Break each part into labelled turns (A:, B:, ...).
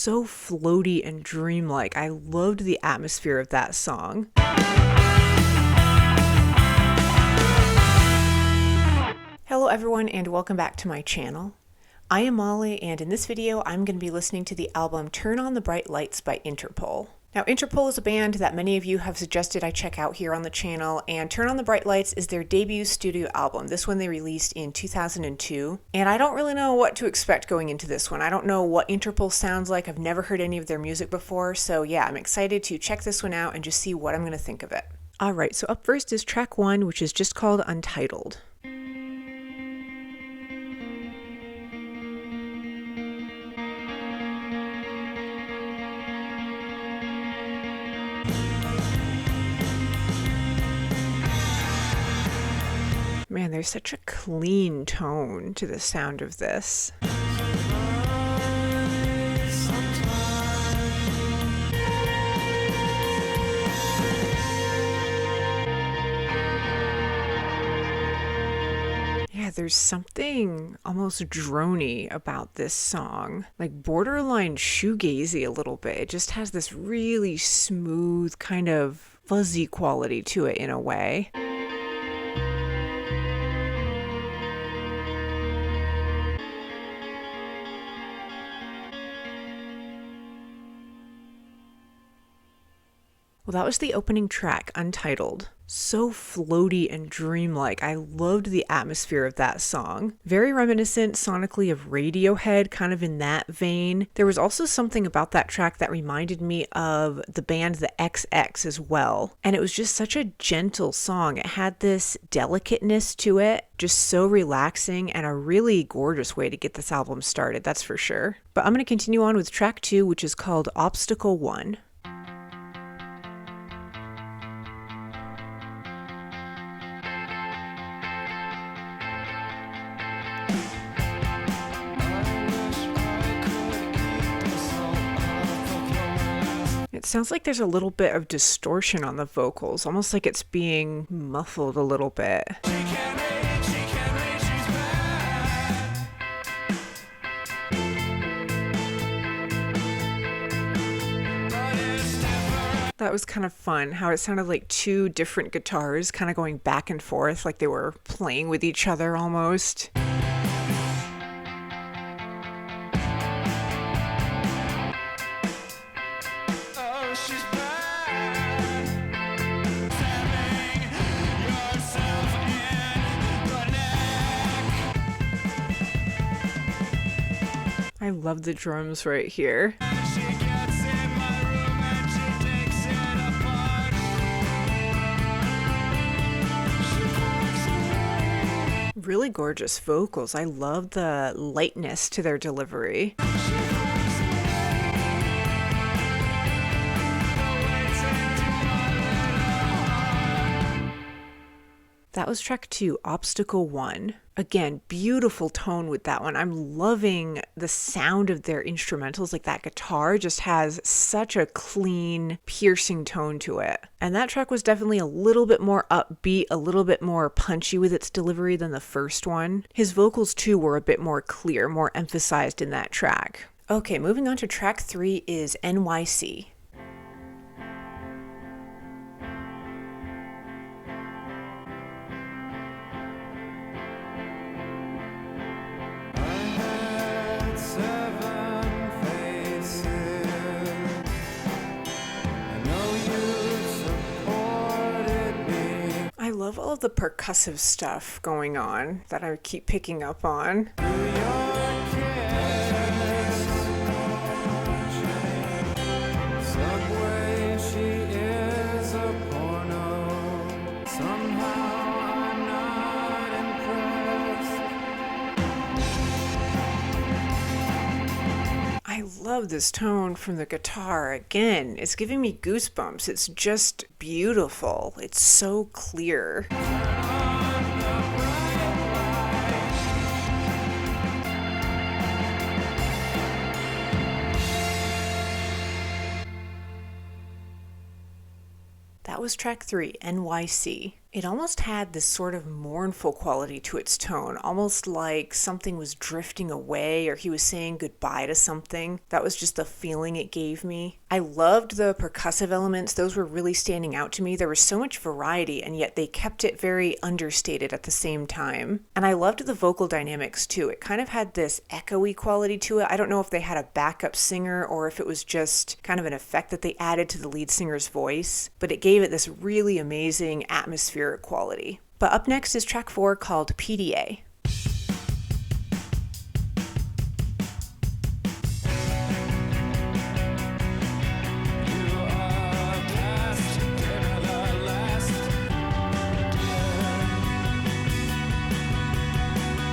A: so floaty and dreamlike. I loved the atmosphere of that song. Hello everyone and welcome back to my channel. I am Molly, and in this video I'm going to be listening to the album Turn on the Bright Lights by Interpol. Now, Interpol is a band that many of you have suggested I check out here on the channel, and Turn on the Bright Lights is their debut studio album. This one they released in 2002, and I don't really know what to expect going into this one. I don't know what Interpol sounds like. I've never heard any of their music before, so yeah, I'm excited to check this one out and just see what I'm going to think of it. Alright, so up first is track 1, which is just called Untitled. Man, there's such a clean tone to the sound of this. Yeah, there's something almost droney about this song, like borderline shoegazy a little bit. It just has this really smooth kind of fuzzy quality to it in a way. Well, that was the opening track, Untitled. So floaty and dreamlike. I loved the atmosphere of that song. Very reminiscent sonically of Radiohead, kind of in that vein. There was also something about that track that reminded me of the band The XX as well. And it was just such a gentle song. It had this delicateness to it, just so relaxing, and a really gorgeous way to get this album started, that's for sure. But I'm going to continue on with track 2, which is called Obstacle 1. It sounds like there's a little bit of distortion on the vocals, almost like it's being muffled a little bit. That was kind of fun, how it sounded like two different guitars kind of going back and forth, like they were playing with each other almost. I love the drums right here. Really gorgeous vocals. I love the lightness to their delivery. That was track 2, Obstacle 1. Again, beautiful tone with that one. I'm loving the sound of their instrumentals. Like that guitar just has such a clean, piercing tone to it. And that track was definitely a little bit more upbeat, a little bit more punchy with its delivery than the first one. His vocals too were a bit more clear, more emphasized in that track. Okay, moving on to track 3 is NYC. I love all of the percussive stuff going on that I keep picking up on. I love this tone from the guitar. Again, it's giving me goosebumps. It's just beautiful. It's so clear. That was track 3, NYC. It almost had this sort of mournful quality to its tone, almost like something was drifting away or he was saying goodbye to something. That was just the feeling it gave me. I loved the percussive elements. Those were really standing out to me. There was so much variety, and yet they kept it very understated at the same time. And I loved the vocal dynamics too. It kind of had this echoey quality to it. I don't know if they had a backup singer or if it was just kind of an effect that they added to the lead singer's voice, but it gave it this really amazing atmospheric quality. But up next is track 4 called PDA.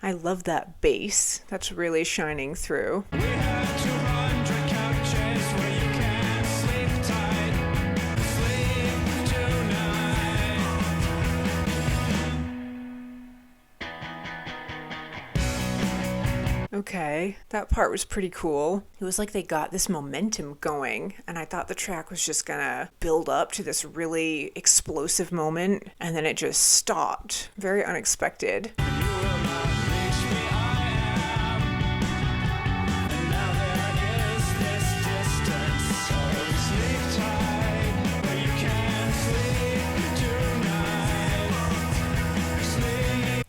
A: I love that bass. That's really shining through. Okay, that part was pretty cool. It was like they got this momentum going, and I thought the track was just gonna build up to this really explosive moment, and then it just stopped. Very unexpected.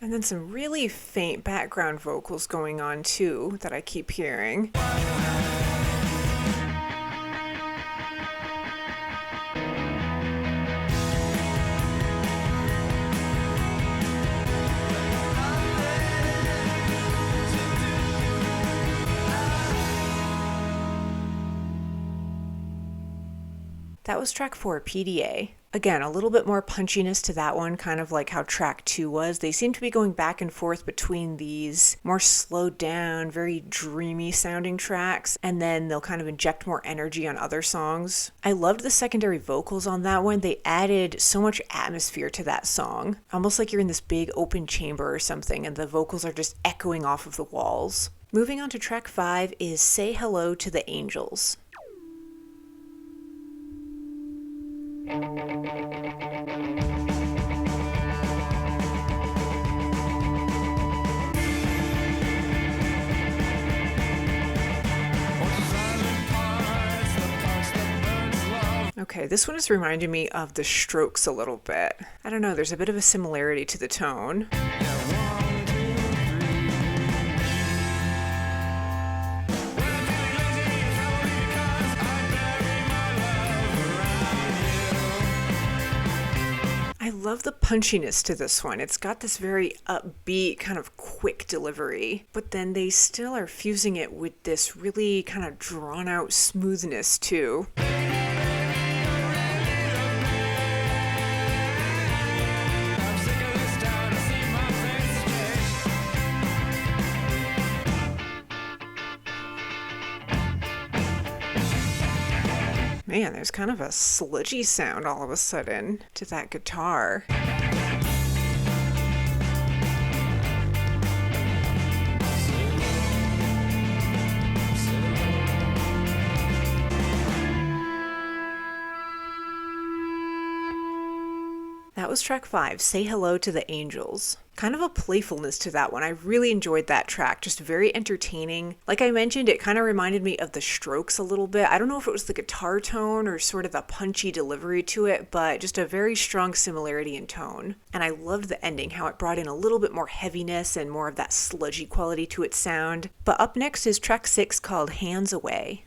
A: And then some really faint background vocals going on too that I keep hearing. That was track 4, PDA. Again, a little bit more punchiness to that one, kind of like how track 2 was. They seem to be going back and forth between these more slowed down, very dreamy sounding tracks, and then they'll kind of inject more energy on other songs. I loved the secondary vocals on that one. They added so much atmosphere to that song, almost like you're in this big open chamber or something, and the vocals are just echoing off of the walls. Moving on to track 5 is Say Hello to the Angels. Okay, this one is reminding me of the Strokes a little bit. I don't know, there's a bit of a similarity to the tone. I love the punchiness to this one. It's got this very upbeat, kind of quick delivery, but then they still are fusing it with this really kind of drawn out smoothness too. Man, there's kind of a sludgy sound all of a sudden to that guitar. That was track 5, Say Hello to the Angels. Kind of a playfulness to that one. I really enjoyed that track, just very entertaining. Like I mentioned, it kind of reminded me of the Strokes a little bit. I don't know if it was the guitar tone or sort of the punchy delivery to it, but just a very strong similarity in tone. And I loved the ending, how it brought in a little bit more heaviness and more of that sludgy quality to its sound. But up next is track 6 called Hands Away.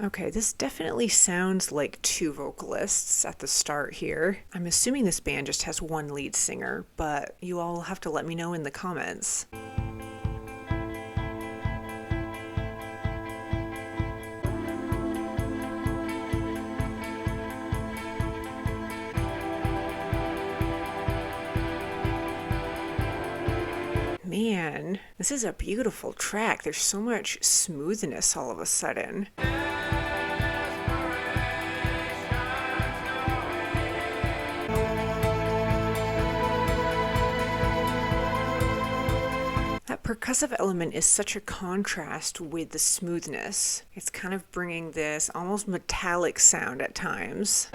A: Okay, this definitely sounds like 2 vocalists at the start here. I'm assuming this band just has 1 lead singer, but you all will have to let me know in the comments. Man, this is a beautiful track. There's so much smoothness all of a sudden. percussive element is such a contrast with the smoothness. It's kind of bringing this almost metallic sound at times.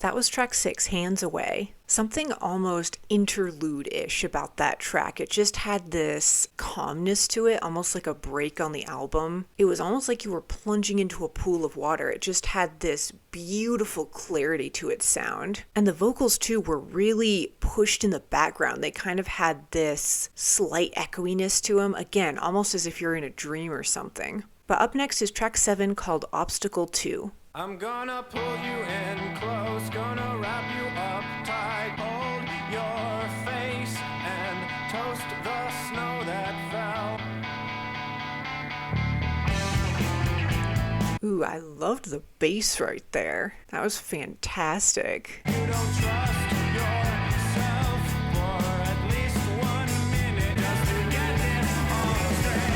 A: That was track 6, Hands Away. Something almost interlude-ish about that track. It just had this calmness to it, almost like a break on the album. It was almost like you were plunging into a pool of water. It just had this beautiful clarity to its sound. And the vocals too were really pushed in the background. They kind of had this slight echoiness to them. Again, almost as if you're in a dream or something. But up next is track 7 called Obstacle 2.
B: I'm gonna pull you in close, gonna wrap you up tight, hold your face and toast the snow that fell.
A: Ooh, I loved the bass right there. That was fantastic.
B: You don't trust yourself for at least 1 minute just to get this all straight.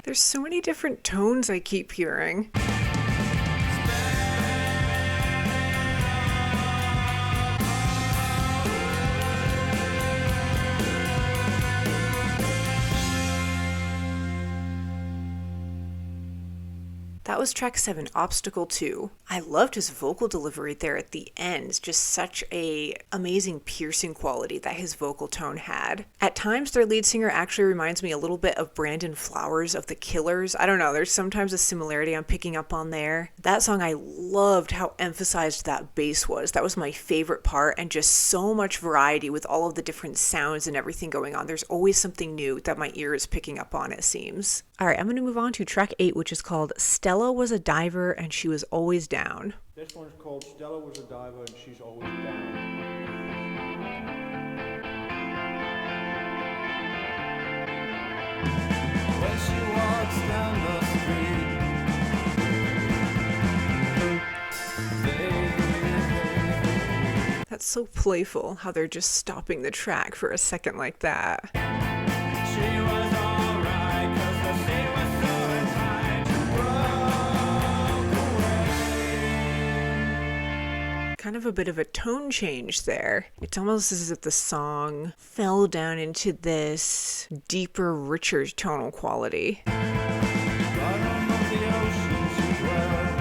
A: There's so many different tones I keep hearing. That was track 7, Obstacle 2. I loved his vocal delivery there at the end. Just such a amazing piercing quality that his vocal tone had. At times, their lead singer actually reminds me a little bit of Brandon Flowers of The Killers. I don't know, there's sometimes a similarity I'm picking up on there. That song, I loved how emphasized that bass was. That was my favorite part, and just so much variety with all of the different sounds and everything going on. There's always something new that my ear is picking up on, it seems. All right, I'm going to move on to track 8, which is called Stella Was a Diver and She Was Always Down.
C: This one's called Stella Was a Diver and She's Always Down.
B: When she walks down the street.
A: That's so playful, how they're just stopping the track for a second like that.
B: She was alright, 'cause the sea was so tight, broke away.
A: Kind of a bit of a tone change there. It's almost as if the song fell down into this deeper, richer tonal quality.
B: Bottom of the ocean she dwells.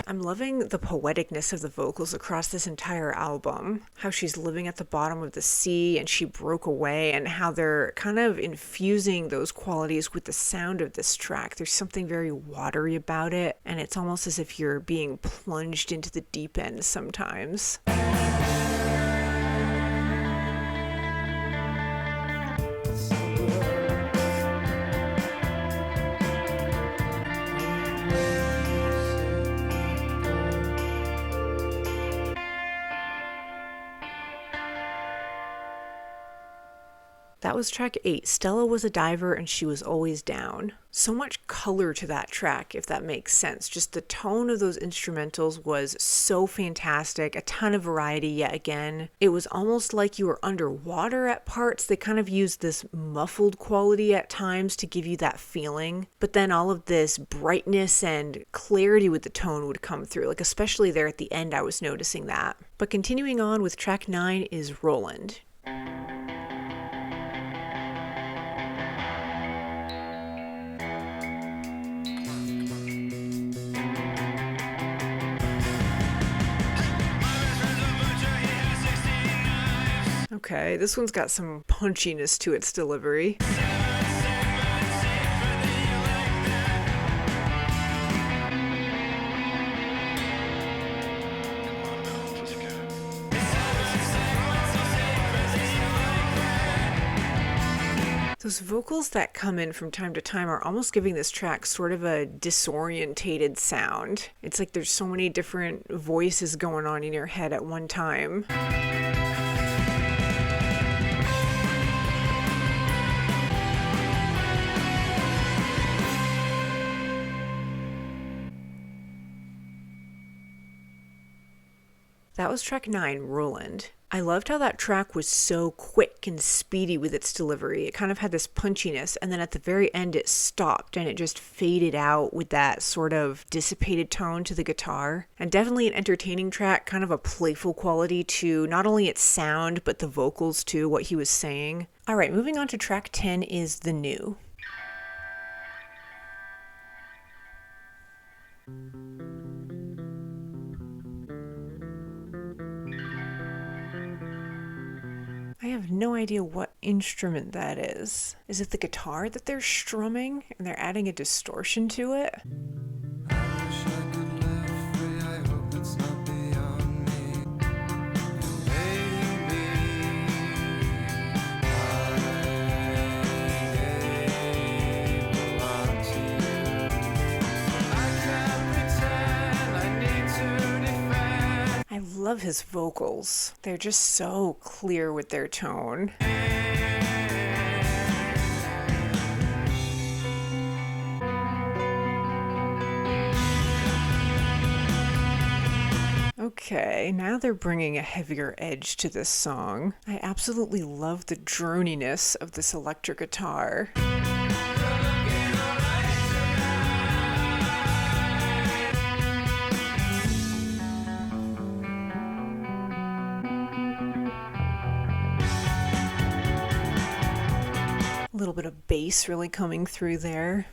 A: I'm loving the poeticness of the vocals across this entire album. How she's living at the bottom of the sea and she broke away, and how they're kind of infusing those qualities with the sound of this track. There's something very watery about it, and it's almost as if you're being plunged into the deep end sometimes. That was track 8, Stella Was a Diver and She Was Always Down. So much color to that track, if that makes sense. Just the tone of those instrumentals was so fantastic, a ton of variety yet again. It was almost like you were underwater at parts. They kind of used this muffled quality at times to give you that feeling. But then all of this brightness and clarity with the tone would come through, like especially there at the end I was noticing that. But continuing on with track 9 is Roland. Okay, this one's got some punchiness to its delivery. Those vocals that come in from time to time are almost giving this track sort of a disorientated sound. It's like there's so many different voices going on in your head at one time. That was track 9, Roland. I loved how that track was so quick and speedy with its delivery. It kind of had this punchiness, and then at the very end it stopped and it just faded out with that sort of dissipated tone to the guitar. And definitely an entertaining track, kind of a playful quality to not only its sound, but the vocals too, what he was saying. Alright, moving on to track 10 is The New. I have no idea what instrument that is. Is it the guitar that they're strumming and they're adding a distortion to it?
B: I wish I could live free, I hope it's not beyond me. Maybe I belong to you. I can't pretend I need to defend.
A: I love his vocals. They're just so clear with their tone. Okay, now they're bringing a heavier edge to this song. I absolutely love the droniness of this electric guitar. A little bit of bass really coming through there.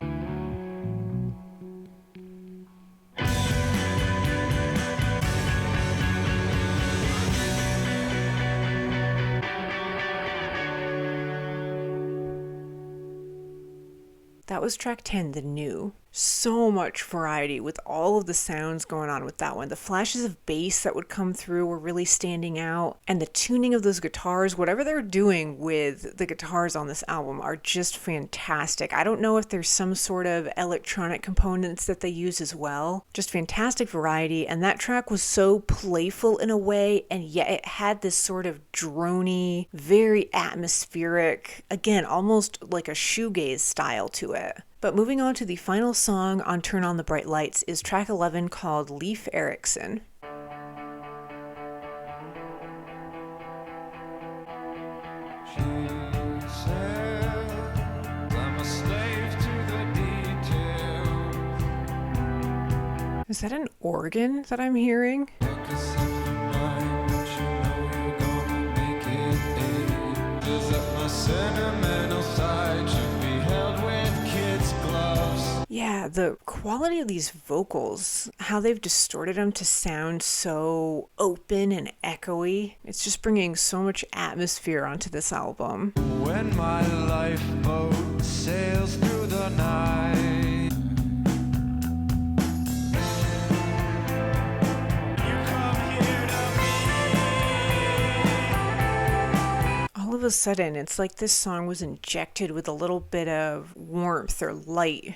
A: That was track 10, The New. So much variety with all of the sounds going on with that one. The flashes of bass that would come through were really standing out, and the tuning of those guitars, whatever they're doing with the guitars on this album, are just fantastic. I don't know if there's some sort of electronic components that they use as well. Just fantastic variety, and that track was so playful in a way, and yet it had this sort of drony, very atmospheric, again, almost like a shoegaze style to it. But moving on to the final song on Turn on the Bright Lights is track 11 called Leif Erikson.
B: She said, I'm a slave to the detail.
A: Is that an organ that I'm hearing?
B: Look a simple night, but you know you're gonna make it eight. Is that my sentimental side should be held with kids' gloves?
A: Yeah, the quality of these vocals, how they've distorted them to sound so open and echoey. It's just bringing so much atmosphere onto this album.
B: When my lifeboat sails through the night, you come here to me.
A: All of a sudden, it's like this song was injected with a little bit of warmth or light.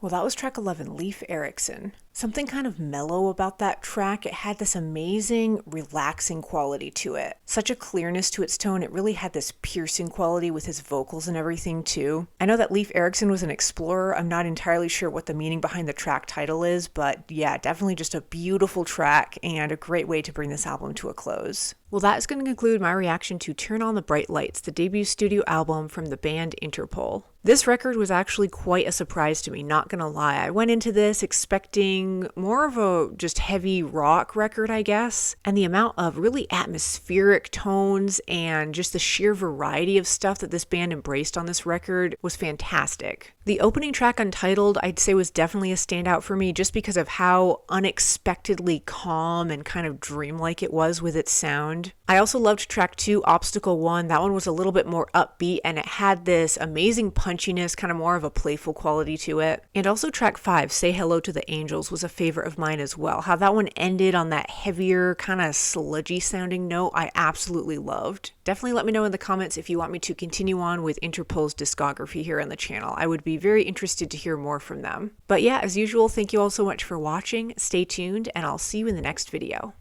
A: Well, that was track 11, Leif Erikson. Something kind of mellow about that track. It had this amazing, relaxing quality to it. Such a clearness to its tone. It really had this piercing quality with his vocals and everything too. I know that Leif Erikson was an explorer. I'm not entirely sure what the meaning behind the track title is, but yeah, definitely just a beautiful track and a great way to bring this album to a close. Well, that is going to conclude my reaction to Turn on the Bright Lights, the debut studio album from the band Interpol. This record was actually quite a surprise to me, not gonna lie. I went into this expecting more of a just heavy rock record, I guess, and the amount of really atmospheric tones and just the sheer variety of stuff that this band embraced on this record was fantastic. The opening track, Untitled, I'd say was definitely a standout for me just because of how unexpectedly calm and kind of dreamlike it was with its sound. I also loved track 2, Obstacle 1. That one was a little bit more upbeat and it had this amazing punchiness, kind of more of a playful quality to it. And also track 5, Say Hello to the Angels, was a favorite of mine as well. How that one ended on that heavier, kind of sludgy sounding note, I absolutely loved. Definitely let me know in the comments if you want me to continue on with Interpol's discography here on the channel. I would be very interested to hear more from them. But yeah, as usual, thank you all so much for watching. Stay tuned, and I'll see you in the next video.